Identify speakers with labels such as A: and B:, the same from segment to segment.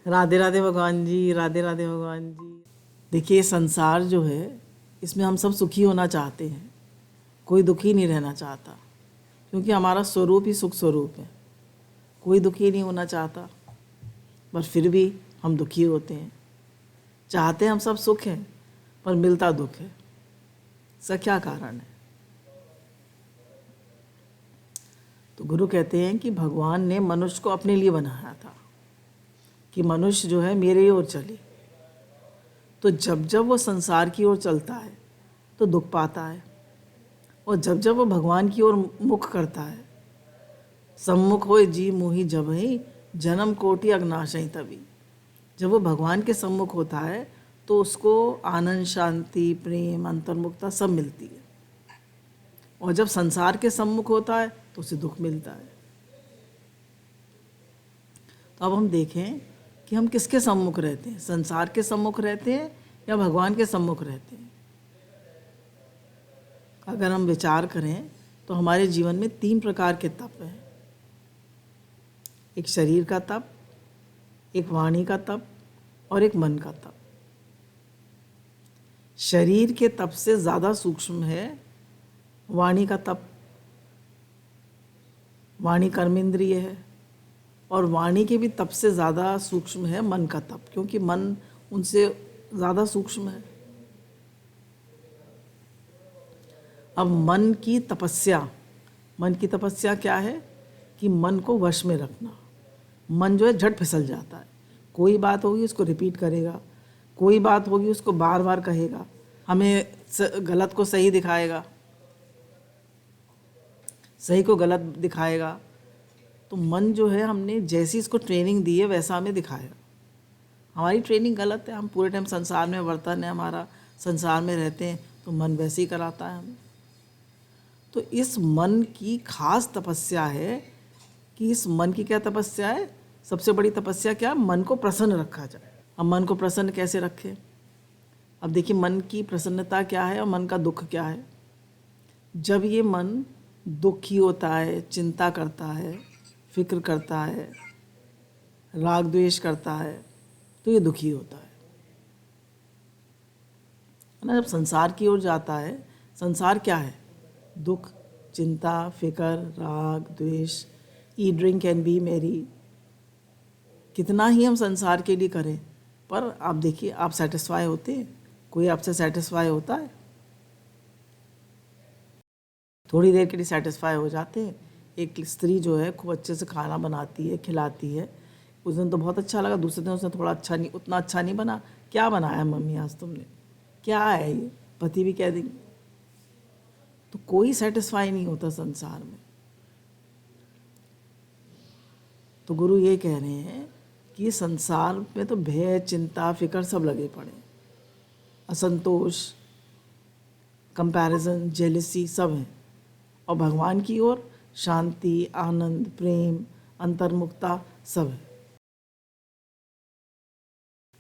A: राधे राधे भगवान जी, राधे राधे भगवान जी। देखिए, ये संसार जो है, इसमें हम सब सुखी होना चाहते हैं, कोई दुखी नहीं रहना चाहता, क्योंकि हमारा स्वरूप ही सुख स्वरूप है। कोई दुखी नहीं होना चाहता, पर फिर भी हम दुखी होते हैं। चाहते हम सब सुख है, पर मिलता दुख है। इसका क्या कारण है? तो गुरु कहते हैं कि भगवान ने मनुष्य को अपने लिए बनाया था, कि मनुष्य जो है मेरे ओर चले। तो जब जब वो संसार की ओर चलता है तो दुख पाता है, और जब जब वो भगवान की ओर मुख करता है, सम्मुख होए जी मोहि जबहि जन्म कोटि अग्नाशय तभी। जब वो भगवान के सम्मुख होता है तो उसको आनंद, शांति, प्रेम, अंतर्मुखता सब मिलती है, और जब संसार के सम्मुख होता है तो उसे दुख मिलता है। तो अब हम देखें कि हम किसके सम्मुख रहते हैं, संसार के सम्मुख रहते हैं या भगवान के सम्मुख रहते हैं। अगर हम विचार करें तो हमारे जीवन में 3 प्रकार के तप हैं। एक शरीर का तप, एक वाणी का तप और एक मन का तप। शरीर के तप से ज़्यादा सूक्ष्म है वाणी का तप। वाणी कर्मेंद्रिय है, और वाणी के भी तप से ज़्यादा सूक्ष्म है मन का तप, क्योंकि मन उनसे ज़्यादा सूक्ष्म है। अब मन की तपस्या क्या है? कि मन को वश में रखना। मन जो है झट फिसल जाता है, कोई बात होगी उसको रिपीट करेगा, कोई बात होगी उसको बार बार कहेगा, हमें गलत को सही दिखाएगा, सही को गलत दिखाएगा। तो मन जो है, हमने जैसी इसको ट्रेनिंग दी है वैसा हमें दिखाएगा। हमारी ट्रेनिंग गलत है, हम पूरे टाइम संसार में वर्तन है हमारा, संसार में रहते हैं, तो मन वैसे ही कराता है हमें। तो इस मन की खास तपस्या है कि इस मन की क्या तपस्या है? सबसे बड़ी तपस्या क्या? मन को प्रसन्न रखा जाए। अब मन को प्रसन्न कैसे रखें? अब देखिए, मन की प्रसन्नता क्या है और मन का दुख क्या है। जब ये मन दुखी होता है, चिंता करता है, फिक्र करता है, राग द्वेष करता है, तो ये दुखी होता है ना। जब संसार की ओर जाता है, संसार क्या है? दुख, चिंता, फिक्र, राग द्वेष, eat drink and B Mary. कितना ही हम संसार के लिए करें, पर आप देखिए, आप सेटिस्फाई होते हैं? कोई आपसे सेटिस्फाई होता है? थोड़ी देर के लिए सेटिस्फाई हो जाते हैं। एक स्त्री जो है खूब अच्छे से खाना बनाती है, खिलाती है, उस दिन तो बहुत अच्छा लगा, दूसरे दिन उसने थोड़ा अच्छा नहीं, उतना अच्छा नहीं बना। क्या बनाया मम्मी आज तुमने? क्या है ये? पति भी कह देंगे। तो कोई सेटिस्फाई नहीं होता संसार में। तो गुरु ये कह रहे हैं कि संसार में तो भय, चिंता, फिक्र सब लगे पड़े, असंतोष, कंपैरिजन, जेलसी सब है। और भगवान की ओर शांति, आनंद, प्रेम, अंतर्मुखता सब है।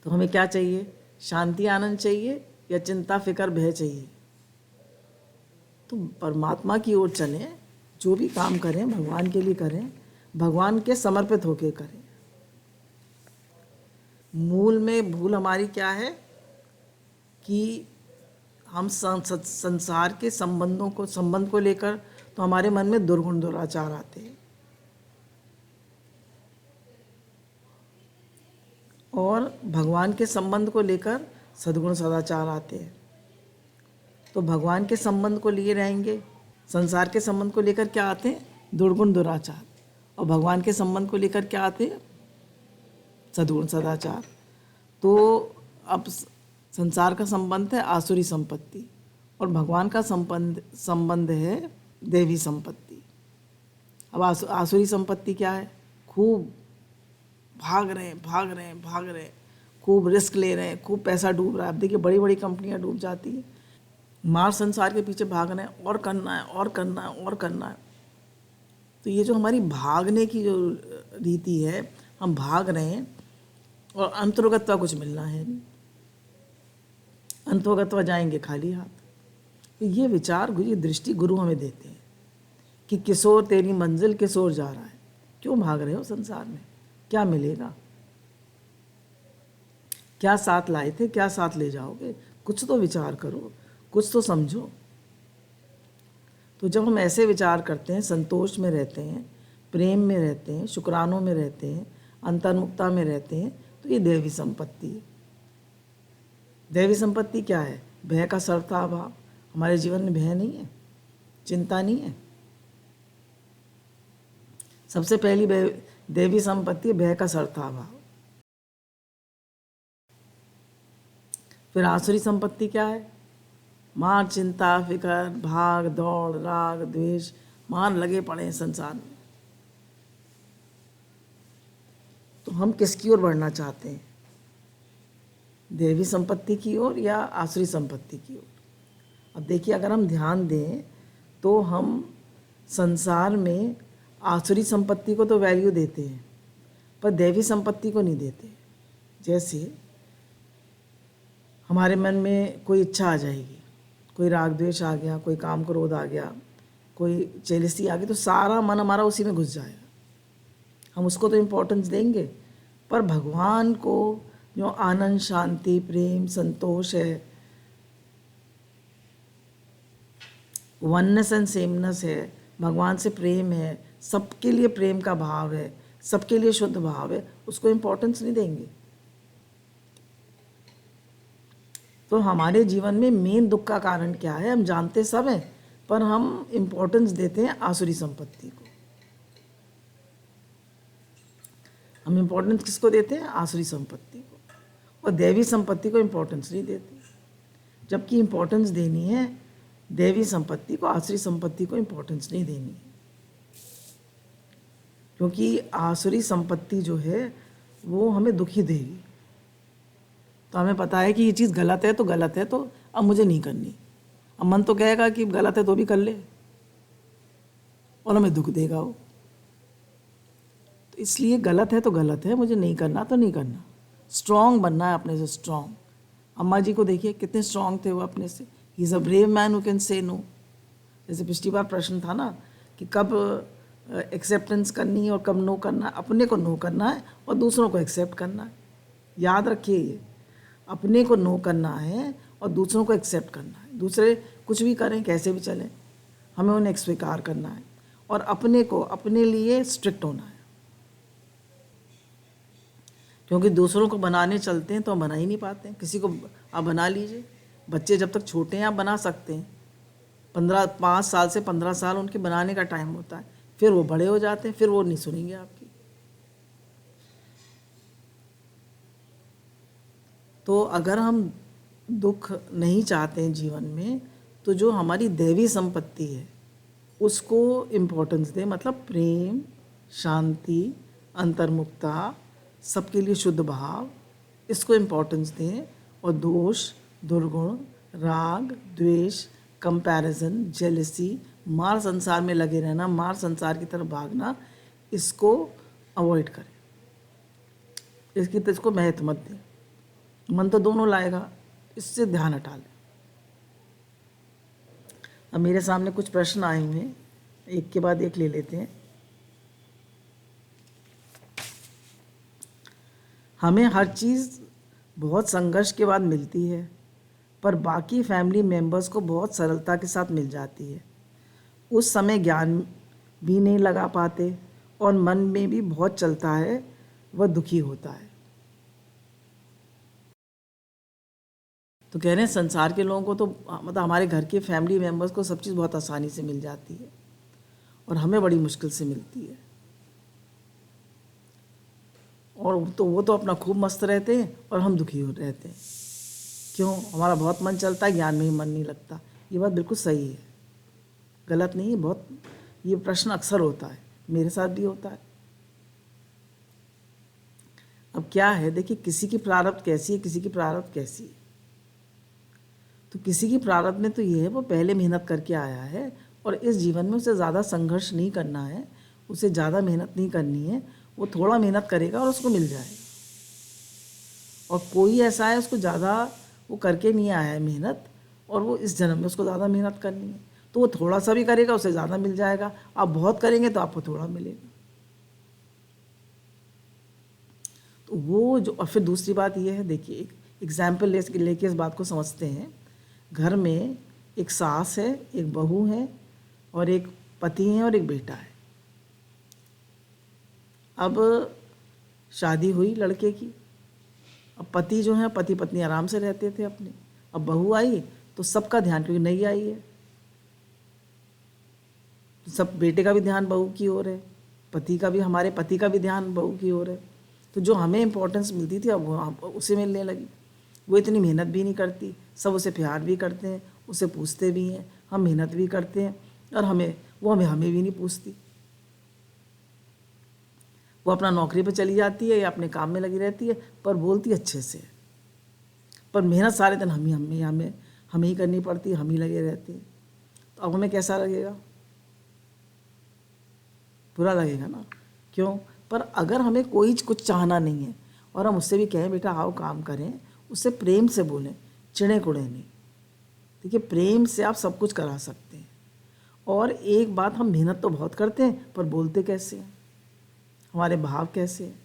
A: तो हमें क्या चाहिए? शांति, आनंद चाहिए या चिंता, फिक्र, भय चाहिए? तो परमात्मा की ओर चलें, जो भी काम करें भगवान के लिए करें, भगवान के समर्पित होकर करें। मूल में भूल हमारी क्या है कि हम संसार के संबंध को लेकर तो हमारे मन में दुर्गुण दुराचार आते हैं, और भगवान के संबंध को लेकर सद्गुण सदाचार आते हैं। तो भगवान के संबंध को लिए रहेंगे, संसार के संबंध को लेकर क्या आते हैं? दुर्गुण दुराचार। और भगवान के संबंध को लेकर क्या आते हैं? सद्गुण सदाचार। तो अब संसार का संबंध है आसुरी संपत्ति, और भगवान का संबंध है देवी संपत्ति। अब आसुरी संपत्ति क्या है? खूब भाग रहे हैं, खूब रिस्क ले रहे हैं, खूब पैसा डूब रहा है। अब देखिए, बड़ी बड़ी कंपनियां डूब जाती है, मार संसार के पीछे भाग रहे हैं, और करना है और करना है और करना है। तो ये जो हमारी भागने की जो रीति है, हम भाग रहे हैं और अंतर्गतवा कुछ मिलना है नहीं, अंतर्गतवा जाएंगे खाली हाथ। तो ये विचार, ये दृष्टि गुरु हमें देते हैं कि किशोर तेरी मंजिल किशोर जा रहा है, क्यों भाग रहे हो संसार में? क्या मिलेगा? क्या साथ लाए थे, क्या साथ ले जाओगे? कुछ तो विचार करो, कुछ तो समझो। तो जब हम ऐसे विचार करते हैं, संतोष में रहते हैं, प्रेम में रहते हैं, शुक्रानों में रहते हैं, अंतर्मुखता में रहते हैं, तो ये दैवी संपत्ति है। दैवी संपत्ति क्या है? भय का सर्वथा अभाव। हमारे जीवन में भय नहीं है, चिंता नहीं है। सबसे पहली दैवी संपत्ति है भय का सर्वथा अभाव। फिर आसुरी संपत्ति क्या है? मार, चिंता, फिकर, भाग दौड़, राग द्वेष, मार लगे पड़े हैं संसार में। तो हम किसकी ओर बढ़ना चाहते हैं? देवी संपत्ति की ओर या आसुरी संपत्ति की ओर? अब देखिए, अगर हम ध्यान दें तो हम संसार में आसुरी संपत्ति को तो वैल्यू देते हैं, पर देवी संपत्ति को नहीं देते। जैसे हमारे मन में कोई इच्छा आ जाएगी, कोई राग द्वेष आ गया, कोई काम क्रोध आ गया, कोई जेलसी आ गई, तो सारा मन हमारा उसी में घुस जाएगा। हम उसको तो इम्पोर्टेंस देंगे, पर भगवान को जो आनंद, शांति, प्रेम, संतोष है, वननेस एंड सेमनेस है, भगवान से प्रेम है, सबके लिए प्रेम का भाव है, सबके लिए शुद्ध भाव है, उसको इम्पोर्टेंस नहीं देंगे। तो हमारे जीवन में मेन दुख का कारण क्या है? हम जानते सब हैं, पर हम इम्पोर्टेंस देते हैं आसुरी संपत्ति को। हम इम्पोर्टेंस किसको देते हैं? आसुरी संपत्ति को, और देवी संपत्ति को इम्पोर्टेंस नहीं देते। जबकि इम्पोर्टेंस देनी है देवी संपत्ति को, आसुरी संपत्ति को इम्पोर्टेंस नहीं देनी है। क्योंकि आसुरी संपत्ति जो है वो हमें दुखी देगी। तो हमें पता है कि ये चीज़ गलत है, तो गलत है, तो अब मुझे नहीं करनी। अब मन तो कहेगा कि गलत है तो भी कर ले, और हमें दुख देगा वो। तो इसलिए गलत है तो गलत है, मुझे नहीं करना तो नहीं करना। स्ट्रॉन्ग बनना है, अपने से स्ट्रॉन्ग। अम्मा जी को देखिए कितने स्ट्रॉन्ग थे वो अपने से। He is a brave man who can say no. जैसे पिछली बार प्रश्न था ना कि कब एक्सेप्टेंस करनी है और कब नो करना है। अपने को नो करना है और दूसरों को एक्सेप्ट करना है। याद रखिए, ये अपने को नो करना है और दूसरों को एक्सेप्ट करना है। दूसरे कुछ भी करें, कैसे भी चलें, हमें उन्हें स्वीकार करना है, और अपने को अपने लिए स्ट्रिक्ट होना है। क्योंकि दूसरों को बनाने चलते हैं तो हम बना ही नहीं पाते हैं। किसी को आप बना लीजिए, बच्चे जब तक छोटे हैं आप बना सकते हैं। 5 साल से 15 साल उनके बनाने का टाइम होता है, फिर वो बड़े हो जाते हैं, फिर वो नहीं सुनेंगे आपकी। तो अगर हम दुख नहीं चाहते हैं जीवन में, तो जो हमारी दैवी संपत्ति है उसको इम्पोर्टेंस दें। मतलब प्रेम, शांति, अंतर्मुखता, सबके लिए शुद्ध भाव, इसको इम्पोर्टेंस दें। और दोष, दुर्गुण, राग द्वेष, कंपैरिजन, जेलसी, मार संसार में लगे रहना, मार संसार की तरफ भागना, इसको अवॉइड करें। इसको महत्व मत दें। मन तो दोनों लाएगा, इससे ध्यान हटा लें। अब मेरे सामने कुछ प्रश्न आए हुए हैं, एक के बाद एक ले लेते हैं। हमें हर चीज़ बहुत संघर्ष के बाद मिलती है, पर बाकी फैमिली मेम्बर्स को बहुत सरलता के साथ मिल जाती है। उस समय ज्ञान भी नहीं लगा पाते और मन में भी बहुत चलता है, वह दुखी होता है। तो कह रहे हैं संसार के लोगों को तो मतलब हमारे घर के फैमिली मेम्बर्स को सब चीज़ बहुत आसानी से मिल जाती है, और हमें बड़ी मुश्किल से मिलती है। और तो वो तो अपना खूब मस्त रहते हैं और हम दुखी हो रहते हैं। क्यों? हमारा बहुत मन चलता है, ज्ञान में ही मन नहीं लगता। ये बात बिल्कुल सही है, गलत नहीं है। बहुत ये प्रश्न अक्सर होता है, मेरे साथ भी होता है। अब क्या है, देखिए, किसी की प्रारब्ध कैसी है, किसी की प्रारब्ध कैसी है। तो किसी की प्रारब्ध में तो ये है, वो पहले मेहनत करके आया है और इस जीवन में उसे ज़्यादा संघर्ष नहीं करना है, उसे ज़्यादा मेहनत नहीं करनी है। वो थोड़ा मेहनत करेगा और उसको मिल जाएगा। और कोई ऐसा है उसको ज़्यादा वो करके नहीं आया है मेहनत, और वो इस जन्म में उसको ज़्यादा मेहनत करनी है, तो वो थोड़ा सा भी करेगा उसे ज़्यादा मिल जाएगा। आप बहुत करेंगे तो आपको थोड़ा मिलेगा। तो वो जो, और फिर दूसरी बात ये है, देखिए एक एग्जाम्पल लेके इस बात को समझते हैं। घर में एक सास है, एक बहू है, और एक पति है और एक बेटा है। अब शादी हुई लड़के की, अब पति जो है, पति पत्नी आराम से रहते थे अपने। अब बहू आई तो सबका ध्यान, क्योंकि नई आई है तो सब, बेटे का भी ध्यान बहू की ओर है, पति का भी, हमारे पति का भी ध्यान बहू की ओर है। तो जो हमें इम्पोर्टेंस मिलती थी अब वो उसे मिलने लगी। वो इतनी मेहनत भी नहीं करती, सब उसे प्यार भी करते हैं, उसे पूछते भी हैं, हम मेहनत भी करते हैं, और हमें भी नहीं पूछती। वो अपना नौकरी पे चली जाती है या अपने काम में लगी रहती है, पर बोलती अच्छे से, पर मेहनत सारे दिन हमें ही करनी पड़ती है, हम ही लगे रहते हैं। तो अब हमें कैसा लगेगा? बुरा लगेगा ना। क्यों? पर अगर हमें कोई कुछ चाहना नहीं है और हम उससे भी कहें बेटा आओ काम करें, उससे प्रेम से बोलें, चिड़े कुड़े नहीं। देखिए प्रेम से आप सब कुछ करा सकते हैं। और एक बात, हम मेहनत तो बहुत करते हैं पर बोलते कैसे हैं, हमारे भाव कैसे हैं।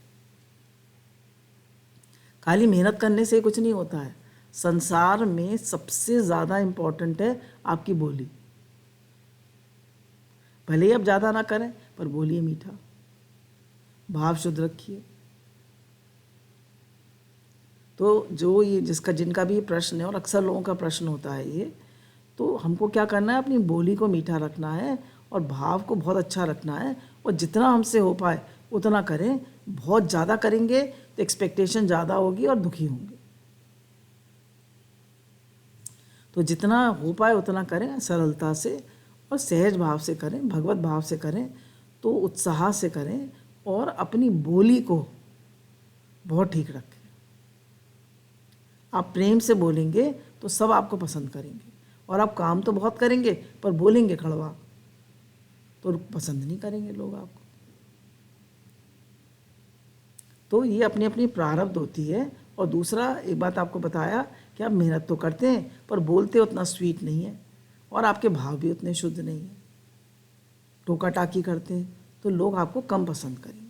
A: खाली मेहनत करने से कुछ नहीं होता है। संसार में सबसे ज़्यादा इम्पोर्टेंट है आपकी बोली। भले ही आप ज़्यादा ना करें पर बोलिए मीठा, भाव शुद्ध रखिए। तो जो ये जिनका भी प्रश्न है, और अक्सर लोगों का प्रश्न होता है ये, तो हमको क्या करना है, अपनी बोली को मीठा रखना है और भाव को बहुत अच्छा रखना है, और जितना हमसे हो पाए उतना करें। बहुत ज़्यादा करेंगे तो एक्सपेक्टेशन ज़्यादा होगी और दुखी होंगे। तो जितना हो पाए उतना करें, सरलता से और सहज भाव से करें, भगवत भाव से करें, तो उत्साह से करें, और अपनी बोली को बहुत ठीक रखें। आप प्रेम से बोलेंगे तो सब आपको पसंद करेंगे, और आप काम तो बहुत करेंगे पर बोलेंगे कड़वा तो पसंद नहीं करेंगे लोग आपको। तो ये अपनी अपनी प्रारब्ध होती है। और दूसरा एक बात आपको बताया कि आप मेहनत तो करते हैं पर बोलते उतना स्वीट नहीं है, और आपके भाव भी उतने शुद्ध नहीं है, टोका टाकी करते हैं, तो लोग आपको कम पसंद करेंगे।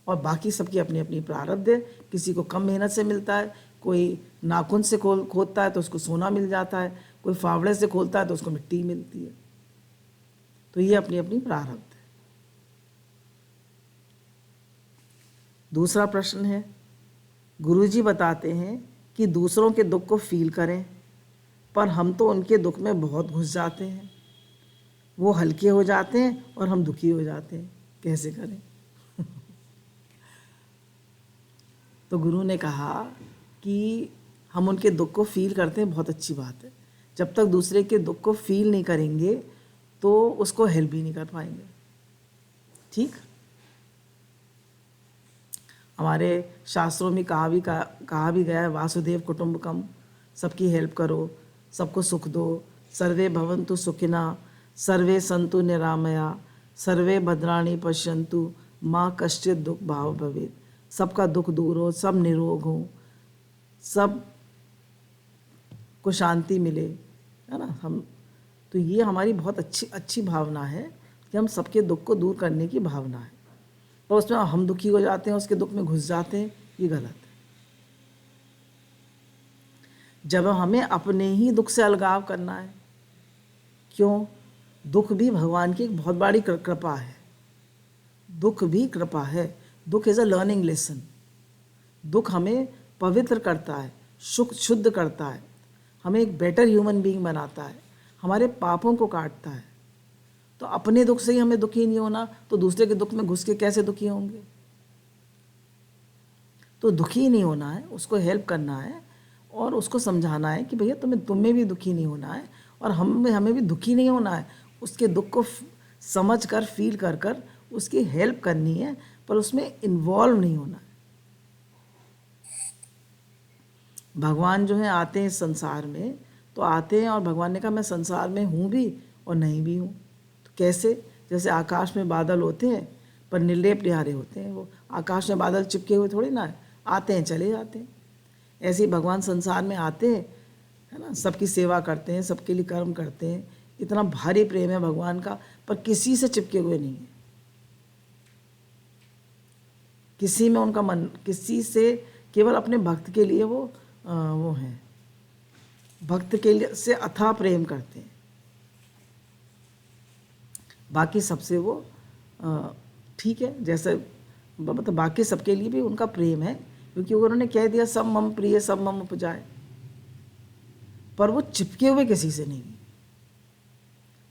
A: और बाकी सबकी अपनी अपनी प्रारब्ध है। किसी को कम मेहनत से मिलता है, कोई नाखून से खोदता है तो उसको सोना मिल जाता है, कोई फावड़े से खोलता है तो उसको मिट्टी मिलती है। तो ये अपनी अपनी प्रारब्ध है। दूसरा प्रश्न है, गुरुजी बताते हैं कि दूसरों के दुख को फील करें, पर हम तो उनके दुख में बहुत घुस जाते हैं। वो हल्के हो जाते हैं और हम दुखी हो जाते हैं, कैसे करें? तो गुरु ने कहा कि हम उनके दुख को फील करते हैं, बहुत अच्छी बात है। जब तक दूसरे के दुख को फील नहीं करेंगे तो उसको हेल्प भी नहीं कर पाएंगे। ठीक, हमारे शास्त्रों में कहा भी गया है, वासुदेव कुटुंबकम, सबकी हेल्प करो, सबको सुख दो, सर्वे भवन्तु सुखिना, सर्वे सन्तु निरामया, सर्वे भद्राणि पश्यन्तु, माँ कश्चित् दुख भाव भवेत्। सबका दुख दूर हो, सब निरोग हो, सब को शांति मिले, है ना। हम तो ये हमारी बहुत अच्छी भावना है कि हम सबके दुख को दूर करने की भावना है। पर उसमें हम दुखी हो जाते हैं, उसके दुख में घुस जाते हैं, ये गलत है। जब हमें अपने ही दुख से अलगाव करना है, क्यों? दुख भी भगवान की एक बहुत बड़ी कृपा है। दुख भी कृपा है। दुख इज़ अ लर्निंग लेसन। दुख हमें पवित्र करता है, शुद्ध करता है, हमें एक बेटर ह्यूमन बीइंग बनाता है, हमारे पापों को काटता है। तो अपने दुख से ही हमें दुखी नहीं होना, तो दूसरे के दुख में घुस के कैसे दुखी होंगे? तो दुखी नहीं होना है, उसको हेल्प करना है और उसको समझाना है कि भैया तुम्हें भी दुखी नहीं होना है, और हमें भी दुखी नहीं होना है। उसके दुख को समझ कर, फील कर कर उसकी हेल्प करनी है, पर उसमें इन्वॉल्व नहीं होना है। भगवान जो है आते हैं इस संसार में, तो आते हैं और भगवान ने कहा मैं संसार में हूँ भी और नहीं भी हूँ। तो कैसे? जैसे आकाश में बादल होते हैं पर निर्लेप निहारे होते हैं, वो आकाश में बादल चिपके हुए थोड़ी ना है, आते हैं चले जाते हैं। ऐसे ही भगवान संसार में आते हैं, है ना, सबकी सेवा करते हैं, सबके लिए कर्म करते हैं। इतना भारी प्रेम है भगवान का, पर किसी से चिपके हुए नहीं है। किसी में उनका मन, किसी से केवल अपने भक्त के लिए वो हैं, भक्त के लिए से अथाह प्रेम करते हैं, बाकी सबसे वो ठीक है, जैसे मतलब बाकी सबके लिए भी उनका प्रेम है, क्योंकि उन्होंने कह दिया सब मम प्रिय सब मम उपजाए, पर वो चिपके हुए किसी से नहीं।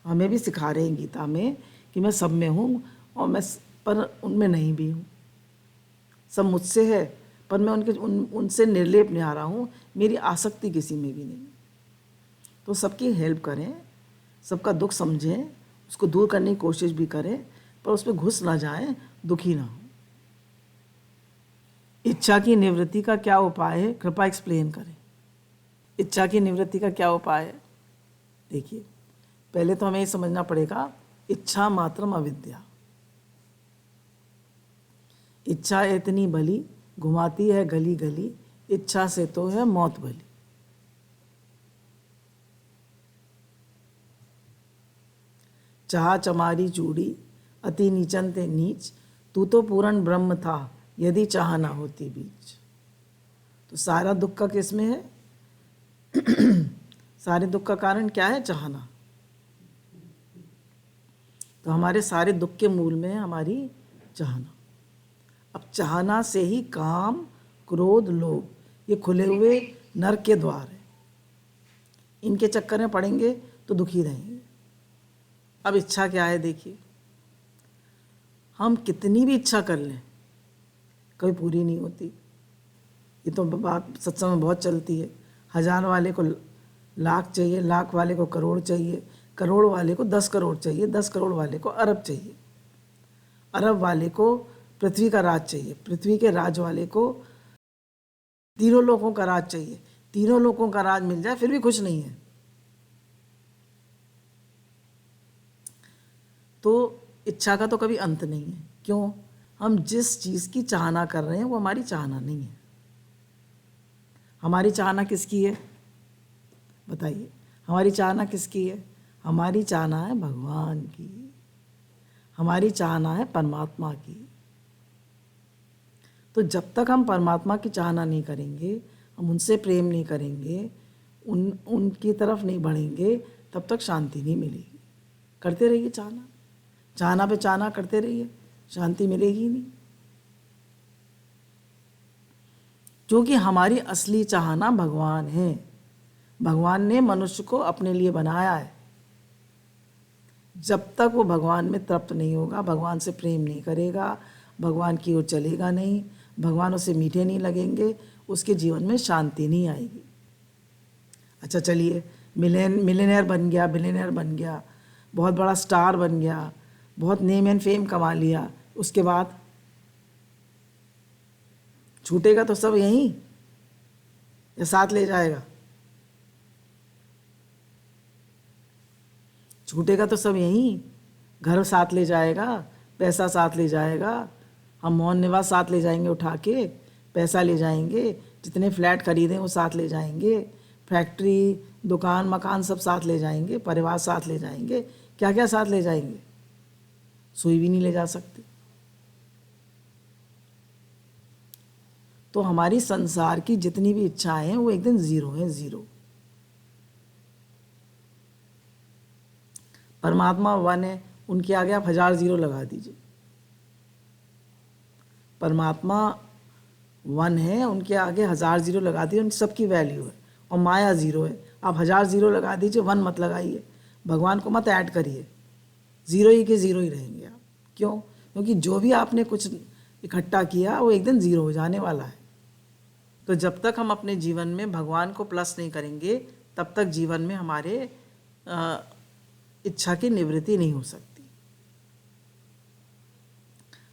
A: हमें भी सिखा रहे हैं गीता में कि मैं सब में हूँ और मैं पर उनमें नहीं भी हूँ, सब मुझसे है पर मैं उनसे निर्लेप नहीं आ रहा हूँ, मेरी आसक्ति किसी में भी नहीं। तो सबकी हेल्प करें, सबका दुख समझें, उसको दूर करने की कोशिश भी करें, पर उस पर घुस ना जाएं, दुखी ना हो। इच्छा की निवृत्ति का क्या उपाय है, कृपया एक्सप्लेन करें। इच्छा की निवृत्ति का क्या उपाय है? देखिए, पहले तो हमें ये समझना पड़ेगा, इच्छा मात्रम अविद्या। इच्छा इतनी भली घुमाती है गली गली, इच्छा से तो है मौत भली। चाह चमारी चूड़ी अति नीचन ते नीच, तू तो पूर्ण ब्रह्म था यदि चाह ना होती बीच। तो सारा दुख का किस में है? सारे दुख का कारण क्या है? चाहना। तो हमारे सारे दुख के मूल में है हमारी चाहना। अब चाहना से ही काम क्रोध लोभ ये खुले हुए नरक के द्वार है, इनके चक्कर में पड़ेंगे तो दुखी रहेंगे। अब इच्छा क्या है? देखिए, हम कितनी भी इच्छा कर लें कभी पूरी नहीं होती। ये तो बात सत्संग में बहुत चलती है, 1000 वाले को लाख चाहिए, लाख वाले को करोड़ चाहिए, करोड़ वाले को 10 करोड़ चाहिए, 10 करोड़ वाले को अरब चाहिए, अरब वाले को पृथ्वी का राज चाहिए, पृथ्वी के राज वाले को तीनों लोगों का राज चाहिए, तीनों लोगों का राज मिल जाए फिर भी कुछ नहीं है। तो इच्छा का तो कभी अंत नहीं है। क्यों? हम जिस चीज़ की चाहना कर रहे हैं वो हमारी चाहना नहीं है। हमारी चाहना किसकी है? बताइए, हमारी चाहना किसकी है? हमारी चाहना है भगवान की, हमारी चाहना है परमात्मा की। तो जब तक हम परमात्मा की चाहना नहीं करेंगे, हम उनसे प्रेम नहीं करेंगे, उनकी तरफ नहीं बढ़ेंगे, तब तक शांति नहीं मिलेगी। करते रहिए चाहना, चाहना पे चाहना करते रहिए, शांति मिलेगी नहीं। क्योंकि हमारी असली चाहना भगवान है। भगवान ने मनुष्य को अपने लिए बनाया है। जब तक वो भगवान में तृप्त नहीं होगा, भगवान से प्रेम नहीं करेगा, भगवान की ओर चलेगा नहीं, भगवान उसे मीठे नहीं लगेंगे, उसके जीवन में शांति नहीं आएगी। अच्छा चलिए, मिलेनियर बन गया, बिलियनियर बन गया, बहुत बड़ा स्टार बन गया, बहुत नेम एंड फेम कमा लिया, उसके बाद छूटेगा तो सब यहीं या साथ ले जाएगा? छूटेगा तो सब यहीं, घर साथ ले जाएगा, पैसा साथ ले जाएगा, हम मौन निवास साथ ले जाएंगे, उठा के पैसा ले जाएंगे, जितने फ्लैट खरीदें वो साथ ले जाएंगे, फैक्ट्री दुकान मकान सब साथ ले जाएंगे, परिवार साथ ले जाएंगे, क्या क्या साथ ले जाएंगे? सुई भी नहीं ले जा सकते। तो हमारी संसार की जितनी भी इच्छाएं हैं वो एक दिन जीरो है, जीरो। परमात्मा 1 है, उनके आगे आप 1000 जीरो लगा दीजिए। परमात्मा 1 है, उनके आगे 1000 जीरो लगा दीजिए, उन सबकी वैल्यू है। और माया 0 है, आप 1000 जीरो लगा दीजिए, 1 मत लगाइए, भगवान को मत ऐड करिए, जीरो ही के जीरो ही रहेंगे आप। क्यों? क्योंकि जो भी आपने कुछ इकट्ठा किया वो एक दिन जीरो हो जाने वाला है। तो जब तक हम अपने जीवन में भगवान को प्लस नहीं करेंगे, तब तक जीवन में हमारे इच्छा की निवृत्ति नहीं हो सकती।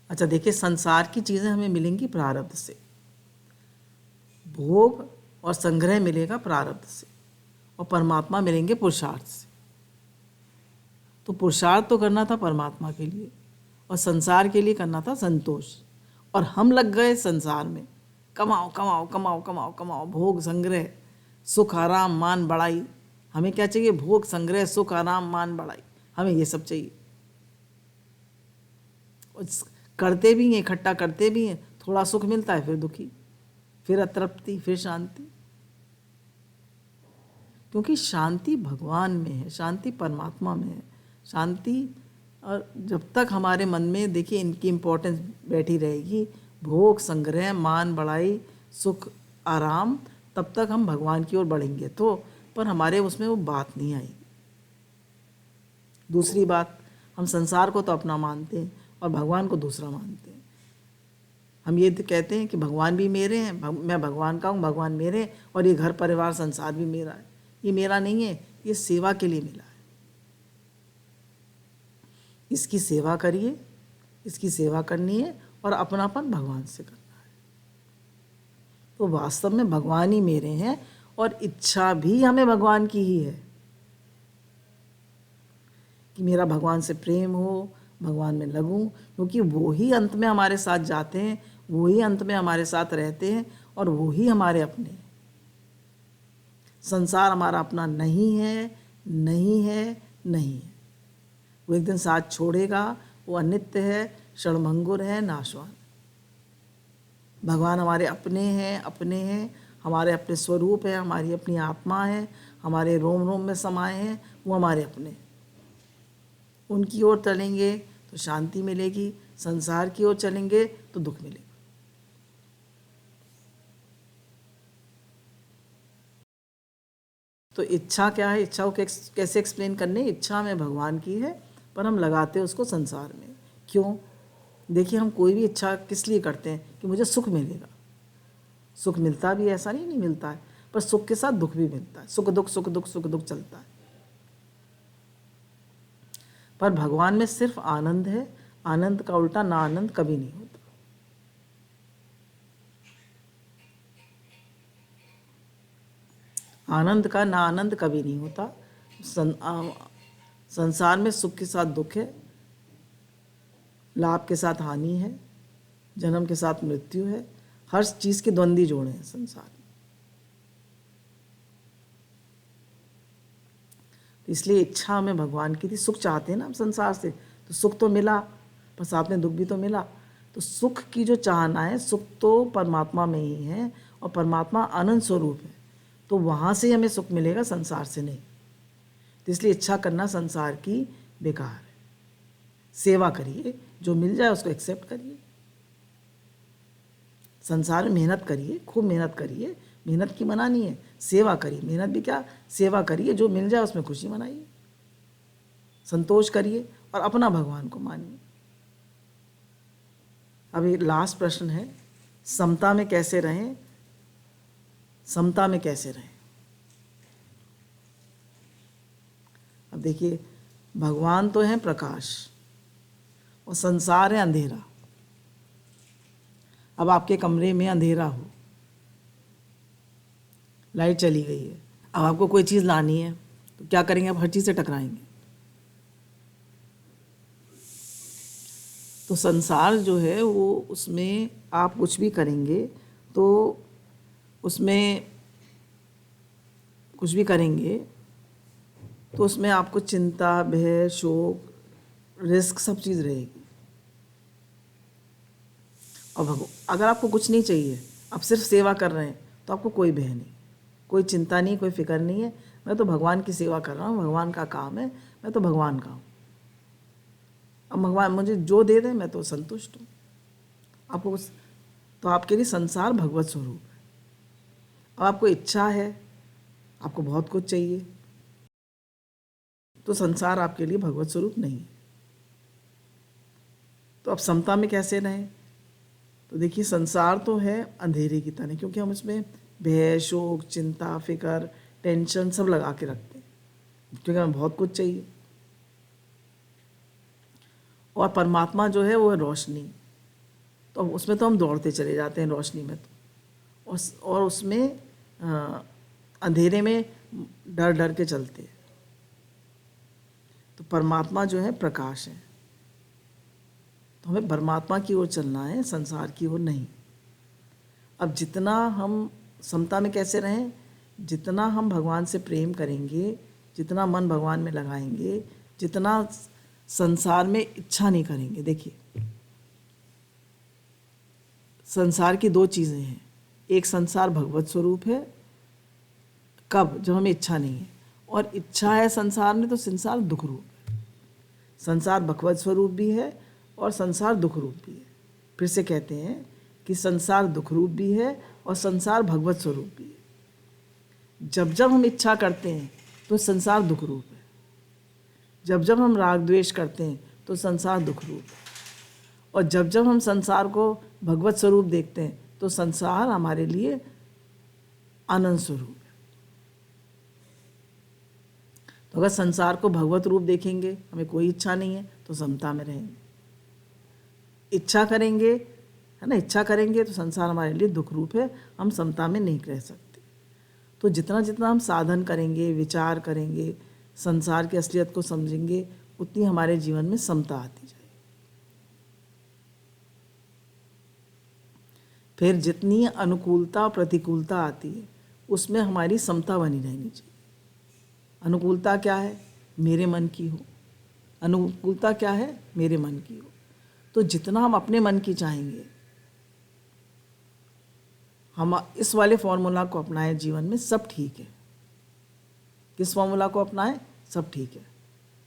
A: अच्छा देखिए, संसार की चीज़ें हमें मिलेंगी प्रारब्ध से, भोग और संग्रह मिलेगा प्रारब्ध से, और परमात्मा मिलेंगे पुरुषार्थ से। तो पुरुषार्थ तो करना था परमात्मा के लिए, और संसार के लिए करना था संतोष। और हम लग गए संसार में, कमाओ कमाओ कमाओ कमाओ कमाओ, भोग संग्रह सुख आराम मान बढ़ाई। हमें क्या चाहिए? भोग संग्रह सुख आराम मान बढ़ाई, हमें ये सब चाहिए। करते भी हैं, इकट्ठा करते भी हैं, थोड़ा सुख मिलता है फिर दुखी, फिर अतृप्ति, फिर शांति। क्योंकि शांति भगवान में है, शांति परमात्मा में है। शांति, और जब तक हमारे मन में देखिए इनकी इम्पोर्टेंस बैठी रहेगी, भोग, संग्रह, मान बढ़ाई, सुख, आराम, तब तक हम भगवान की ओर बढ़ेंगे। तो पर हमारे उसमें वो बात नहीं आई। दूसरी बात, हम संसार को तो अपना मानते हैं और भगवान को दूसरा मानते हैं। हम ये तो कहते हैं कि भगवान भी मेरे हैं, मैं भगवान का हूँ, भगवान मेरे हैं, और ये घर परिवार संसार भी मेरा है। ये मेरा नहीं है, ये सेवा के लिए मिला है। इसकी सेवा करिए, इसकी सेवा करनी है और अपनापन भगवान से करना है। तो वास्तव में भगवान ही मेरे हैं और इच्छा भी हमें भगवान की ही है कि मेरा भगवान से प्रेम हो, भगवान में लगूं, क्योंकि वो ही अंत में हमारे साथ जाते हैं, वो ही अंत में हमारे साथ रहते हैं और वो ही हमारे अपने हैं। संसार हमारा अपना नहीं है, नहीं है, नहीं है। वो एक दिन साथ छोड़ेगा, वो अनित्य है, क्षणभंगुर है, नाशवान। भगवान हमारे अपने हैं, हमारे अपने स्वरूप है, हमारी अपनी आत्मा है, हमारे रोम रोम में समाये हैं, वो हमारे अपने। उनकी ओर चलेंगे तो शांति मिलेगी, संसार की ओर चलेंगे तो दुख मिलेगा। तो इच्छा क्या है, इच्छा को कैसे एक्सप्लेन करने? इच्छा में भगवान की है, पर हम लगाते हैं उसको संसार में। क्यों? देखिए, हम कोई भी इच्छा किस लिए करते हैं कि मुझे सुख मिलेगा। सुख मिलता भी ऐसा नहीं मिलता है, पर सुख के साथ दुख भी मिलता है। सुख दुख, सुख दुख, सुख दुख चलता है। पर भगवान में सिर्फ आनंद है। आनंद का उल्टा ना आनंद कभी नहीं होता। आनंद का ना आनंद कभी नहीं होता। संसार में सुख के साथ दुख है, लाभ के साथ हानि है, जन्म के साथ मृत्यु है। हर चीज़ के द्वंद्वी जोड़े हैं संसार में। तो इसलिए इच्छा हमें भगवान की थी। सुख चाहते हैं ना हम संसार से, तो सुख तो मिला, पर साथ में दुख भी तो मिला। तो सुख की जो चाहना है, सुख तो परमात्मा में ही है और परमात्मा आनंद स्वरूप है, तो वहाँ से हमें सुख मिलेगा, संसार से नहीं। तो इसलिए इच्छा करना संसार की बेकार है। सेवा करिए, जो मिल जाए उसको एक्सेप्ट करिए। संसार में मेहनत करिए, खूब मेहनत करिए, मेहनत की मना नहीं है। सेवा करिए, मेहनत भी क्या, सेवा करिए, जो मिल जाए उसमें खुशी मनाइए, संतोष करिए और अपना भगवान को मानिए। अब ये लास्ट प्रश्न है, समता में कैसे रहें? समता में कैसे रहें? अब देखिए, भगवान तो है प्रकाश और संसार है अंधेरा। अब आपके कमरे में अंधेरा हो, लाइट चली गई है, अब आपको कोई चीज़ लानी है, तो क्या करेंगे? आप हर चीज़ से टकराएंगे। तो संसार जो है वो, उसमें आप कुछ भी करेंगे तो उसमें कुछ भी करेंगे तो उसमें आपको चिंता, भय, शोक, रिस्क, सब चीज़ रहेगी। और अगर आपको कुछ नहीं चाहिए, आप सिर्फ सेवा कर रहे हैं, तो आपको कोई भय नहीं, कोई चिंता नहीं, कोई फिक्र नहीं है। मैं तो भगवान की सेवा कर रहा हूँ, भगवान का काम है, मैं तो भगवान का हूँ। अब भगवान मुझे जो दे दे मैं तो संतुष्ट हूँ। आपको तो आपके लिए संसार भगवत स्वरूप है। अब आपको इच्छा है, आपको बहुत कुछ चाहिए, तो संसार आपके लिए भगवत स्वरूप नहीं है। तो अब समता में कैसे रहें? तो देखिए, संसार तो है अंधेरे की तरह, क्योंकि हम इसमें भय, शोक, चिंता, फिक्र, टेंशन सब लगा के रखते हैं, क्योंकि हमें बहुत कुछ चाहिए। और परमात्मा जो है वो है रोशनी, तो उसमें तो हम दौड़ते चले जाते हैं रोशनी में। तो और उसमें अंधेरे में डर डर के चलते हैं। तो परमात्मा जो है प्रकाश है, तो हमें परमात्मा की ओर चलना है, संसार की ओर नहीं। अब जितना हम समता में कैसे रहें? जितना हम भगवान से प्रेम करेंगे, जितना मन भगवान में लगाएंगे, जितना संसार में इच्छा नहीं करेंगे। देखिए, संसार की दो चीज़ें हैं, एक संसार भगवत स्वरूप है, कब, जब हमें इच्छा नहीं है, और इच्छा है संसार में तो संसार दुख रूप है। संसार भगवत स्वरूप भी है और संसार दुख रूप भी है। फिर से कहते हैं कि संसार दुख रूप भी है और संसार भगवत स्वरूप भी है। जब जब हम इच्छा करते हैं तो संसार दुख रूप है, जब जब हम राग द्वेष करते हैं तो संसार दुख रूप है, और जब जब हम संसार को भगवत स्वरूप देखते हैं तो संसार हमारे लिए आनंद स्वरूप है। तो अगर संसार को भगवत रूप देखेंगे, हमें कोई इच्छा नहीं है तो समता में रहेंगे। इच्छा करेंगे, है ना, इच्छा करेंगे तो संसार हमारे लिए दुख रूप है, हम समता में नहीं रह सकते। तो जितना जितना हम साधन करेंगे, विचार करेंगे, संसार की असलियत को समझेंगे, उतनी हमारे जीवन में समता आती जाएगी। फिर जितनी अनुकूलता प्रतिकूलता आती है उसमें हमारी समता बनी रहनी चाहिए। अनुकूलता क्या है? मेरे मन की हो। अनुकूलता क्या है? मेरे मन की हो। तो जितना हम अपने मन की चाहेंगे, हम इस वाले फॉर्मूला को अपनाएं जीवन में, सब ठीक है। किस फॉर्मूला को अपनाएं? सब ठीक है।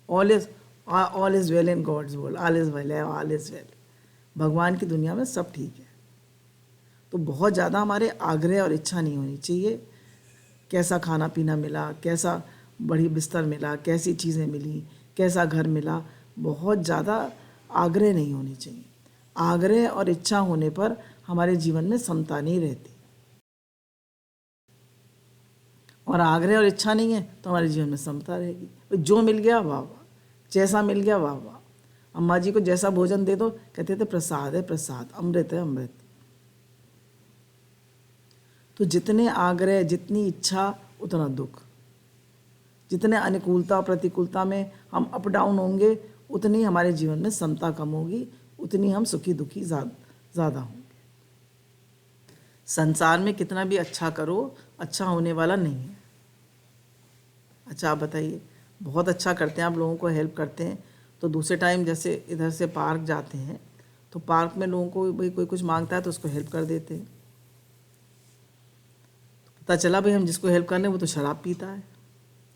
A: All is well in God's world, all is well है, ऑल इज वेल। भगवान की दुनिया में सब ठीक है। तो बहुत ज़्यादा हमारे आग्रह और इच्छा नहीं होनी चाहिए। कैसा खाना पीना मिला, कैसा बड़ी बिस्तर मिला, कैसी चीज़ें मिली, कैसा घर मिला, बहुत ज़्यादा आग्रह नहीं होनी चाहिए। आग्रह और इच्छा होने पर हमारे जीवन में समता नहीं रहती, और आग्रह और इच्छा नहीं है तो हमारे जीवन में समता रहेगी। जो मिल गया वाह वाह, जैसा मिल गया वाह वाह। अम्मा जी को जैसा भोजन दे दो, कहते थे प्रसाद है प्रसाद, अमृत है अमृत। तो जितने आग्रह, जितनी इच्छा, उतना दुख। जितने अनुकूलता और प्रतिकूलता में हम अप डाउन होंगे, उतनी हमारे जीवन में समता कम होगी, उतनी हम सुखी दुखी ज़्यादा होंगे। संसार में कितना भी अच्छा करो, अच्छा होने वाला नहीं है। अच्छा आप बताइए, बहुत अच्छा करते हैं आप, लोगों को हेल्प करते हैं, तो दूसरे टाइम जैसे इधर से पार्क जाते हैं तो पार्क में लोगों को भाई कोई कुछ मांगता है तो उसको हेल्प कर देते हैं। पता चला भाई हम जिसको हेल्प करने वो तो शराब पीता है,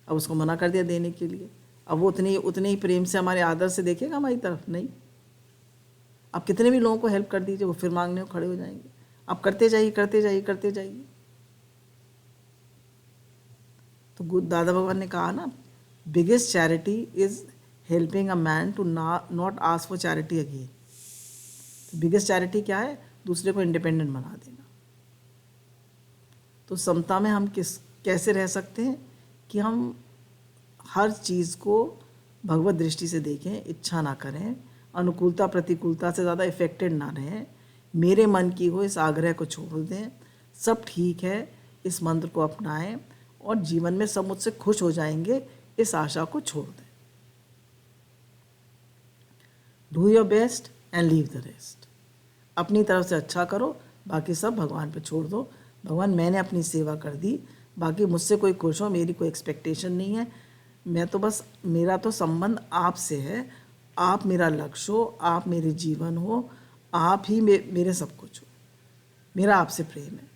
A: अब उसको मना कर दिया देने के लिए। अब वो उतने ही प्रेम से, हमारे आदर से देखेगा हमारी तरफ? नहीं। आप कितने भी लोगों को हेल्प कर दीजिए, वो फिर मांगने को खड़े हो जाएंगे। आप करते जाइए करते जाइए करते जाइए। तो दादा भगवान ने कहा ना, biggest charity is helping a man to not ask for charity again. तो बिगेस्ट चैरिटी क्या है? दूसरे को इंडिपेंडेंट बना देना। तो समता में हम कैसे रह सकते हैं कि हम हर चीज़ को भगवत दृष्टि से देखें, इच्छा ना करें, अनुकूलता प्रतिकूलता से ज़्यादा इफेक्टेड ना रहें, मेरे मन की हो, इस आग्रह को छोड़ दें, सब ठीक है, इस मंत्र को अपनाएं और जीवन में सब मुझसे खुश हो जाएंगे, इस आशा को छोड़ दें। Do your best and leave the rest. अपनी तरफ से अच्छा करो, बाकी सब भगवान पे छोड़ दो। भगवान मैंने अपनी सेवा कर दी, बाकी मुझसे कोई खुश हो, मेरी कोई एक्सपेक्टेशन नहीं है। मैं तो बस, मेरा तो संबंध आपसे है, आप मेरा लक्ष्य हो, आप मेरे जीवन हो, आप ही मेरे सब कुछ हो। मेरा आपसे प्रेम है,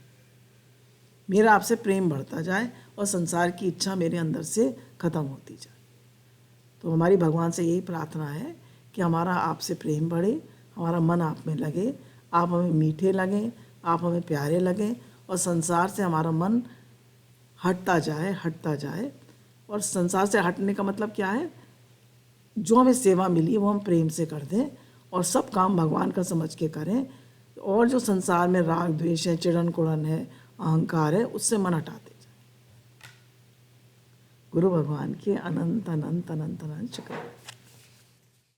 A: मेरा आपसे प्रेम बढ़ता जाए और संसार की इच्छा मेरे अंदर से ख़त्म होती जाए। तो हमारी भगवान से यही प्रार्थना है कि हमारा आपसे प्रेम बढ़े, हमारा मन आप में लगे, आप हमें मीठे लगें, आप हमें प्यारे लगें, और संसार से हमारा मन हटता जाए। और संसार से हटने का मतलब क्या है? जो हमें सेवा मिली वो हम प्रेम से कर दें और सब काम भगवान का समझ के करें, और जो संसार में राग द्वेष है, चिड़न कुड़न है, अहंकार है, उससे मन हटाते जाए। गुरु भगवान के अनंत अनंत अनंत अनंत शुक्र।